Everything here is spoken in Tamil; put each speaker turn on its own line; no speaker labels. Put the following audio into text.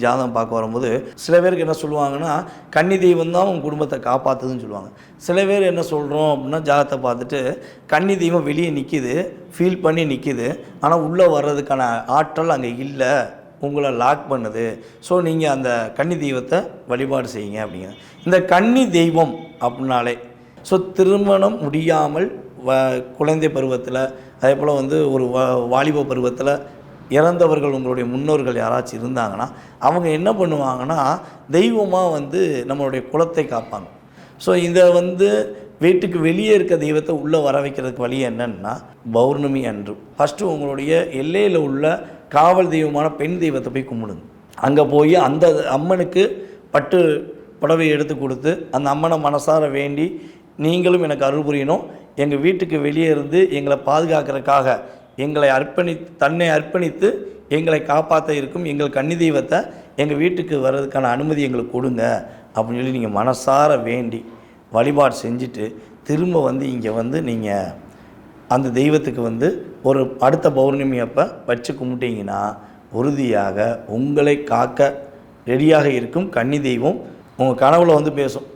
ஜாதகம் பார்க்க வரும்போது சில பேருக்கு என்ன சொல்லுவாங்கன்னா, கன்னி தெய்வம் தான் உங்கள் குடும்பத்தை காப்பாற்றுதுன்னு சொல்லுவாங்க. சில பேர் என்ன சொல்கிறோம் அப்படின்னா, ஜாதகத்தை பார்த்துட்டு கன்னி தெய்வம் வெளியே நிற்கிது, ஃபீல் பண்ணி நிற்கிது, ஆனால் உள்ளே வர்றதுக்கான ஆற்றல் அங்கே இல்லை, உங்களை லாக் பண்ணுது. ஸோ நீங்கள் அந்த கன்னி தெய்வத்தை வழிபாடு செய்யுங்க அப்படிங்க. இந்த கன்னி தெய்வம் அப்படின்னாலே திருமணம் முடியாமல் குழந்தை பருவத்தில், அதே போல் ஒரு வாலிப பருவத்தில் இறந்தவர்கள் உங்களுடைய முன்னோர்கள் யாராச்சும் இருந்தாங்கன்னா அவங்க என்ன பண்ணுவாங்கன்னா, தெய்வமாக நம்மளுடைய குலத்தை காப்பாங்க. ஸோ இதை வீட்டுக்கு வெளியே இருக்க தெய்வத்தை உள்ளே வர வைக்கிறதுக்கு வழி என்னன்னா, பௌர்ணமி அன்று ஃபஸ்ட்டு உங்களுடைய எல்லையில் உள்ள காவல் தெய்வமான பெண் தெய்வத்தை போய் கும்பிடுங்க. அங்கே போய் அந்த அம்மனுக்கு பட்டு புடவை எடுத்து கொடுத்து அந்த அம்மனை மனசார வேண்டி, நீங்களும் எனக்கு அருள் புரியணும், எங்கள் வீட்டுக்கு வெளியே இருந்து எங்களை பாதுகாக்கிறதுக்காக எங்களை தன்னை அர்ப்பணித்து எங்களை காப்பாற்ற இருக்கும் எங்கள் கன்னி தெய்வத்தை எங்கள் வீட்டுக்கு வர்றதுக்கான அனுமதி எங்களுக்கு கொடுங்க அப்படின்னு சொல்லி நீங்கள் மனசார வேண்டி வழிபாடு செஞ்சுட்டு திரும்ப இங்கே நீங்கள் அந்த தெய்வத்துக்கு ஒரு அடுத்த பௌர்ணமி அப்போ வச்சு கும்பிட்டீங்கன்னா உறுதியாக உங்களை காக்க ரெடியாக இருக்கும் கன்னி தெய்வம் உங்கள் கனவுல பேசும்.